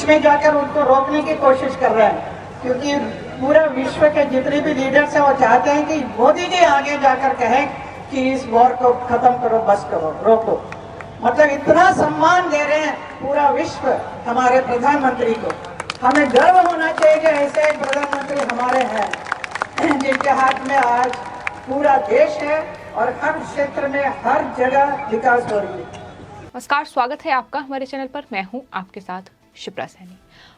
में जाकर उनको रोकने की कोशिश कर रहे हैं, क्योंकि पूरा विश्व के जितने भी लीडर्स हैं वो चाहते हैं कि मोदी जी आगे जाकर कहें कि इस वॉर को खत्म करो, बस करो, रोको। मतलब इतना सम्मान दे रहे हैं पूरा विश्व हमारे प्रधानमंत्री को। हमें गर्व होना चाहिए कि ऐसे एक प्रधानमंत्री हमारे हैं जिनके हाथ में आज पूरा देश है और हर क्षेत्र में हर जगह विकास हो रही है। नमस्कार, स्वागत है आपका हमारे चैनल पर। मैं हूं आपके साथ शिप्रा सैनी।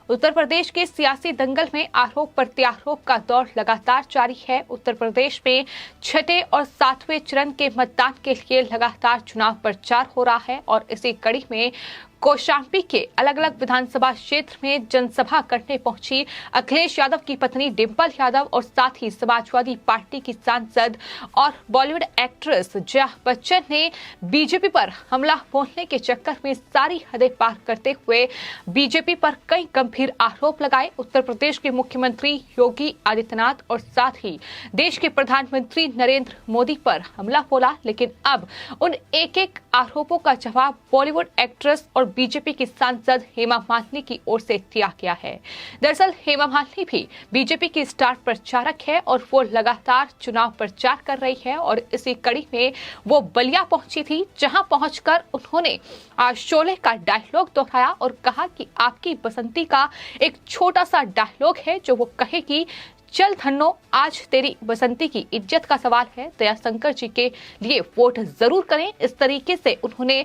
उत्तर प्रदेश के सियासी दंगल में आरोप प्रत्यारोप का दौर लगातार जारी है। उत्तर प्रदेश में छठे और सातवें चरण के मतदान के लिए लगातार चुनाव प्रचार हो रहा है और इसी कड़ी में कौशाम्बी के अलग अलग विधानसभा क्षेत्र में जनसभा करने पहुंची अखिलेश यादव की पत्नी डिंपल यादव और साथ ही समाजवादी पार्टी की सांसद और बॉलीवुड एक्ट्रेस जया बच्चन ने बीजेपी पर हमला बोलने के चक्कर में सारी हदें पार करते हुए बीजेपी पर कई गंभीर आरोप लगाए। उत्तर प्रदेश के मुख्यमंत्री योगी आदित्यनाथ और साथ ही देश के प्रधानमंत्री नरेंद्र मोदी पर हमला बोला, लेकिन अब उन एक एक आरोपों का जवाब बॉलीवुड एक्ट्रेस और बीजेपी की सांसद हेमा मालिनी की ओर से दिया गया है। दरअसल हेमा मालिनी भी बीजेपी की स्टार प्रचारक है और वो लगातार चुनाव प्रचार कर रही है और इसी कड़ी में वो बलिया पहुंची थी, जहां पहुंचकर उन्होंने शोले का डायलॉग दोहराया और कहा कि आपकी बसंती का एक छोटा सा डायलॉग है जो वो कहेगी, चल धन्नो आज तेरी बसंती की इज्जत का सवाल है, दया शंकर जी के लिए वोट जरूर करें। इस तरीके से उन्होंने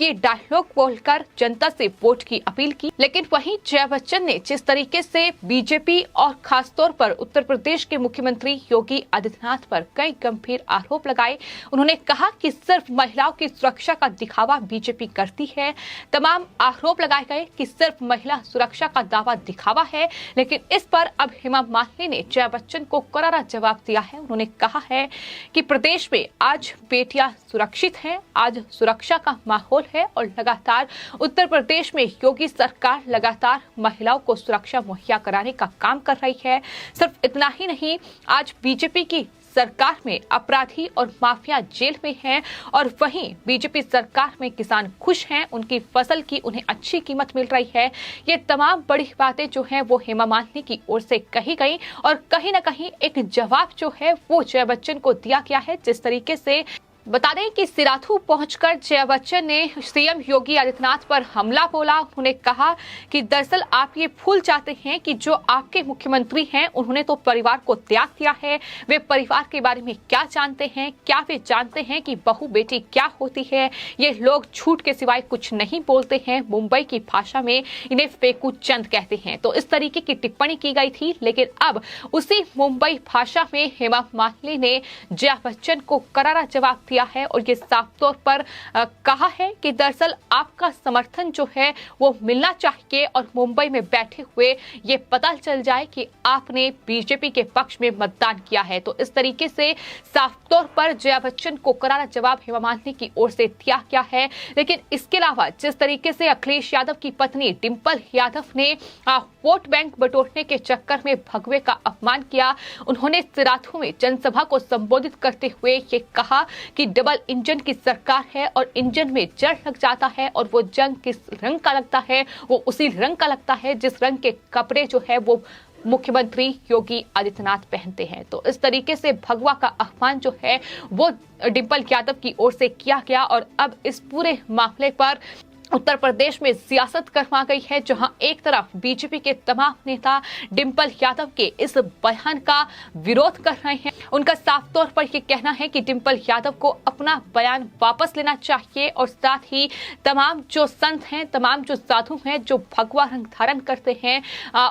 ये डायलॉग बोलकर जनता से वोट की अपील की। लेकिन वहीं जया बच्चन ने जिस तरीके से बीजेपी और खासतौर पर उत्तर प्रदेश के मुख्यमंत्री योगी आदित्यनाथ पर कई गंभीर आरोप लगाए। उन्होंने कहा कि सिर्फ महिलाओं की सुरक्षा का दिखावा बीजेपी करती है। तमाम आरोप लगाए गए कि सिर्फ महिला सुरक्षा का दावा दिखावा है, लेकिन इस पर अब हेमा मालिनी ने जया बच्चन को करारा जवाब दिया है। उन्होंने कहा है कि प्रदेश में आज बेटियां सुरक्षित हैं, आज सुरक्षा का माहौल है और लगातार उत्तर प्रदेश में योगी सरकार लगातार महिलाओं को सुरक्षा मुहैया कराने का काम कर रही है। सिर्फ इतना ही नहीं, आज बीजेपी की सरकार में अपराधी और माफिया जेल में हैं और वहीं बीजेपी सरकार में किसान खुश हैं, उनकी फसल की उन्हें अच्छी कीमत मिल रही है। ये तमाम बड़ी बातें जो हैं वो हेमा मालिनी की ओर से कही गई और कहीं ना कहीं एक जवाब जो है वो जया बच्चन को दिया गया है। जिस तरीके से बता दें कि सिराथू पहुंचकर जया बच्चन ने सीएम योगी आदित्यनाथ पर हमला बोला। उन्होंने कहा कि दरअसल आप ये भूल जाते हैं कि जो आपके मुख्यमंत्री हैं उन्होंने तो परिवार को त्याग दिया है। वे परिवार के बारे में क्या जानते हैं? क्या वे जानते हैं कि बहू बेटी क्या होती है? ये लोग झूठ के सिवाय कुछ नहीं बोलते हैं। मुंबई की भाषा में इन्हें फेकू चंद कहते हैं। तो इस तरीके की टिप्पणी की गई थी, लेकिन अब उसी मुंबई भाषा में हेमा मालिनी ने जया बच्चन को करारा जवाब दिया है और ये साफ तौर पर कहा है कि दरअसल आपका समर्थन जो है वो मिलना चाहिए और मुंबई में बैठे हुए ये पता चल जाए कि आपने बीजेपी के पक्ष में मतदान किया है। तो इस तरीके से साफ तौर पर जया बच्चन को करारा जवाब हेमा मालिनी की ओर से दिया गया है। लेकिन इसके अलावा जिस तरीके से अखिलेश यादव की पत्नी डिंपल यादव ने वोट बैंक बटोरने के चक्कर में भगवे का अपमान किया, उन्होंने सिराथू में जनसभा को संबोधित करते हुए ये कहा कि डबल इंजन की सरकार है और इंजन में जड़ लग जाता है और वो जंग किस रंग का लगता है, वो उसी रंग का लगता है जिस रंग के कपड़े जो है वो मुख्यमंत्री योगी आदित्यनाथ पहनते हैं। तो इस तरीके से भगवा का अपमान जो है वो डिंपल यादव की ओर से किया गया और अब इस पूरे मामले पर उत्तर प्रदेश में सियासत गरमा गई है, जहां एक तरफ बीजेपी के तमाम नेता डिंपल यादव के इस बयान का विरोध कर रहे हैं। उनका साफ तौर पर यह कहना है कि डिंपल यादव को अपना बयान वापस लेना चाहिए और साथ ही तमाम जो संत हैं, तमाम जो साधु हैं जो भगवा रंग धारण करते हैं,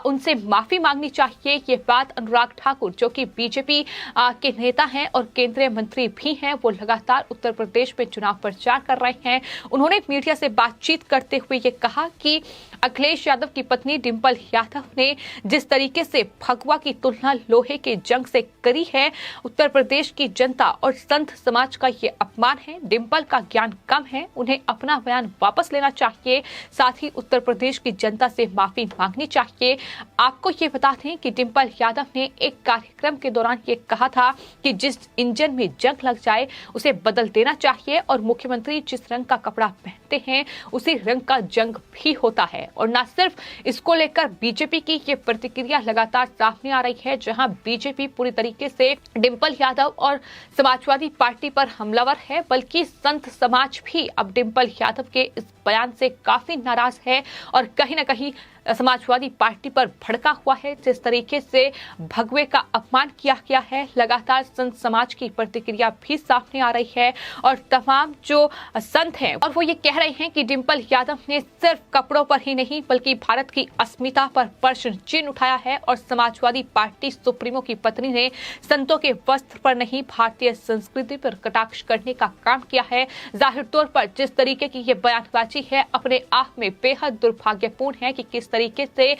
उनसे माफी मांगनी चाहिए। ये बात अनुराग ठाकुर जो कि बीजेपी के नेता हैं और केंद्रीय मंत्री भी हैं, वो लगातार उत्तर प्रदेश में चुनाव प्रचार कर रहे हैं। उन्होंने मीडिया से बातचीत करते हुए ये कहा कि अखिलेश यादव की पत्नी डिंपल यादव ने जिस तरीके से भगवा की तुलना लोहे के जंग से करी है, उत्तर प्रदेश की जनता और संत समाज का ये अपमान है। डिंपल का ज्ञान कम है, उन्हें अपना बयान वापस लेना चाहिए, साथ ही उत्तर प्रदेश की जनता से माफी मांगनी चाहिए। आपको ये बता दें कि डिंपल यादव ने एक कार्यक्रम के दौरान ये कहा था कि जिस इंजन में जंग लग जाए उसे बदल देना चाहिए और मुख्यमंत्री जिस रंग का कपड़ा पहनते हैं उसी रंग का जंग भी होता है। और न सिर्फ इसको लेकर बीजेपी की ये प्रतिक्रिया लगातार सामने आ रही है, जहां बीजेपी पूरी तरीके से डिंपल यादव और समाजवादी पार्टी पर हमलावर है, बल्कि संत समाज भी अब डिंपल यादव के इस बयान से काफी नाराज है और कहीं ना कहीं समाजवादी पार्टी पर भड़का हुआ है। जिस तरीके से भगवे का अपमान किया गया है, लगातार संत समाज की प्रतिक्रिया भी सामने आ रही है और तमाम जो संत हैं और वो ये कह रहे हैं कि डिंपल यादव ने सिर्फ कपड़ों पर ही नहीं बल्कि भारत की अस्मिता पर प्रश्न चिन्ह उठाया है और समाजवादी पार्टी सुप्रीमो की पत्नी ने संतों के वस्त्र पर नहीं भारतीय संस्कृति पर कटाक्ष करने का काम किया है। जाहिर तौर पर जिस तरीके की ये बयानबाजी है अपने आप में बेहद दुर्भाग्यपूर्ण है कि किस तरीके से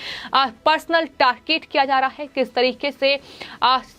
पर्सनल टारगेट किया जा रहा है, किस तरीके से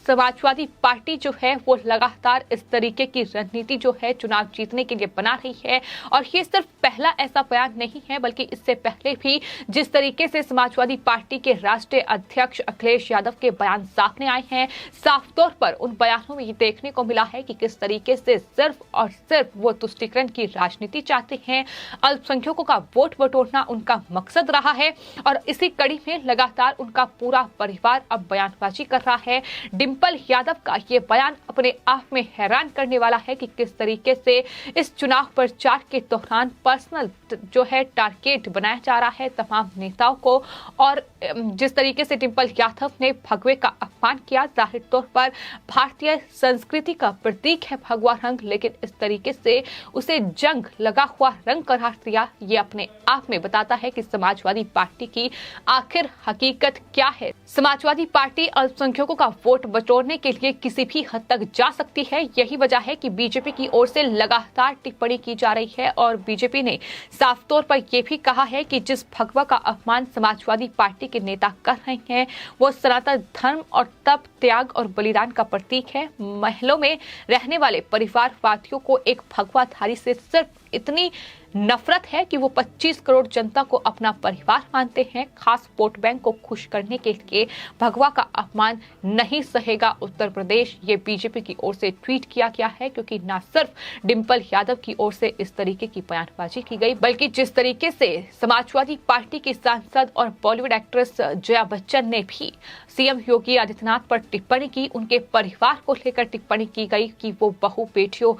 समाजवादी पार्टी जो है वो लगातार इस तरीके की रणनीति जो है चुनाव जीतने के लिए बना रही है। और ये सिर्फ पहला ऐसा बयान नहीं है बल्कि इससे पहले भी जिस तरीके से समाजवादी पार्टी के राष्ट्रीय अध्यक्ष अखिलेश यादव के बयान सामने आए हैं, साफ तौर पर उन बयानों में ये देखने को मिला है कि किस तरीके से सिर्फ और सिर्फ वो तुष्टीकरण की राजनीति चाहते हैं, अल्पसंख्यकों का वोट बटोरना उनका मकसद रहा है और इसी कड़ी में लगातार उनका पूरा परिवार अब बयानबाजी कर रहा है। डिंपल यादव का ये बयान अपने आप में हैरान करने वाला है कि किस तरीके से इस चुनाव प्रचार के दौरान पर्सनल जो है टारगेट बनाया जा रहा है तमाम नेताओं को। और जिस तरीके से डिंपल यादव ने भगवे का अपमान किया, जाहिर तौर पर भारतीय संस्कृति का प्रतीक है भगवा रंग, लेकिन इस तरीके से उसे जंग लगा हुआ रंग करार दिया, ये अपने आप में बताता है कि समाजवादी पार्टी की आखिर हकीकत क्या है। समाजवादी पार्टी अल्पसंख्यकों का वोट बटोरने के लिए किसी भी हद तक जा सकती है। यही वजह है कि बीजेपी की ओर से लगातार टिप्पणी की जा रही है और बीजेपी ने साफ तौर पर यह भी कहा है कि जिस भगवा का अपमान समाजवादी पार्टी के नेता कर रहे हैं वो सनातन धर्म और तप, त्याग और बलिदान का प्रतीक है। महलों में रहने वाले परिवारवादियों को एक भगवाधारी से सिर्फ इतनी नफरत है कि वो 25 करोड़ जनता को अपना परिवार मानते हैं। खास वोट बैंक को खुश करने के लिए भगवा का अपमान नहीं सहेगा उत्तर प्रदेश, ये बीजेपी की ओर से ट्वीट किया गया है। क्योंकि न सिर्फ डिंपल यादव की ओर से इस तरीके की बयानबाजी की गई बल्कि जिस तरीके से समाजवादी पार्टी की सांसद और बॉलीवुड एक्ट्रेस जया बच्चन ने भी सीएम योगी आदित्यनाथ पर टिप्पणी की, उनके परिवार को लेकर टिप्पणी की गई कि वो बहु बेटियों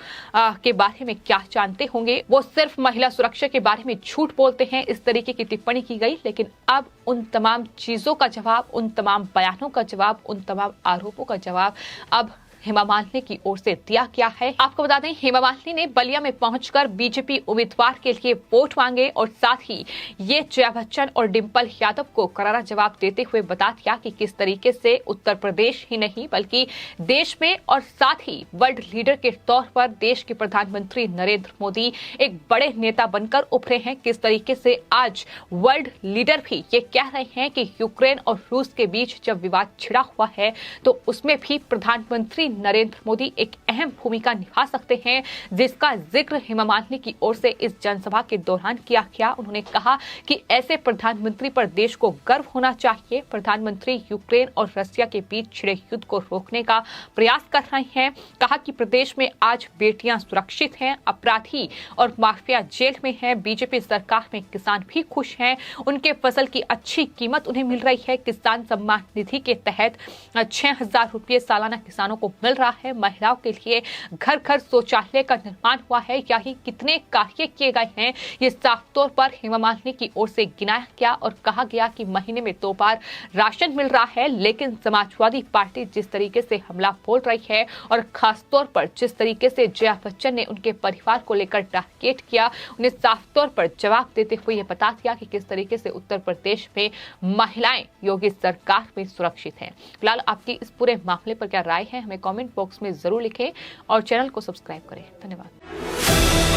के बारे में क्या जानते होंगे, वो सिर्फ महिला सुरक्षा के बारे में झूठ बोलते हैं, इस तरीके की टिप्पणी की गई। लेकिन अब उन तमाम चीजों का जवाब, उन तमाम बयानों का जवाब, उन तमाम आरोपों का जवाब अब हेमा मालिनी की ओर से दिया गया है। आपको बता दें, हेमा मालिनी ने बलिया में पहुंचकर बीजेपी उम्मीदवार के लिए वोट मांगे और साथ ही ये जया बच्चन और डिंपल यादव को करारा जवाब देते हुए बता दिया कि किस तरीके से उत्तर प्रदेश ही नहीं बल्कि देश में और साथ ही वर्ल्ड लीडर के तौर पर देश के प्रधानमंत्री नरेंद्र मोदी एक बड़े नेता बनकर उभरे हैं। किस तरीके से आज वर्ल्ड लीडर भी ये कह रहे हैं कि यूक्रेन और रूस के बीच जब विवाद छिड़ा हुआ है तो उसमें भी प्रधानमंत्री नरेंद्र मोदी एक अहम भूमिका निभा सकते हैं, जिसका जिक्र हेमा मालिनी की ओर से इस जनसभा के दौरान किया गया। उन्होंने कहा कि ऐसे प्रधानमंत्री पर देश को गर्व होना चाहिए। प्रधानमंत्री यूक्रेन और रशिया के बीच छिड़े युद्ध को रोकने का प्रयास कर रहे हैं। कहा कि प्रदेश में आज बेटियां सुरक्षित हैं, अपराधी और माफिया जेल में हैं, बीजेपी सरकार में किसान भी खुश हैं, उनके फसल की अच्छी कीमत उन्हें मिल रही है। किसान सम्मान निधि के तहत 6,000 रुपये सालाना किसानों को मिल रहा है। महिलाओं के लिए घर घर शौचालय का निर्माण हुआ है। यही कितने कार्य किए गए हैं ये साफ तौर पर हेमा मालिनी की ओर से गिनाया गया और कहा गया कि महीने में 2 बार राशन मिल रहा है। लेकिन समाजवादी पार्टी जिस तरीके से हमला बोल रही है और खास तौर पर जिस तरीके से जया बच्चन ने उनके परिवार को लेकर टारगेट किया, उन्हें साफ तौर पर जवाब देते हुए यह बता दिया कि किस तरीके से उत्तर प्रदेश में महिलाएं योगी सरकार में सुरक्षित हैं। फिलहाल आपकी इस पूरे मामले पर क्या राय है हमें कमेंट बॉक्स में जरूर लिखें और चैनल को सब्सक्राइब करें। धन्यवाद।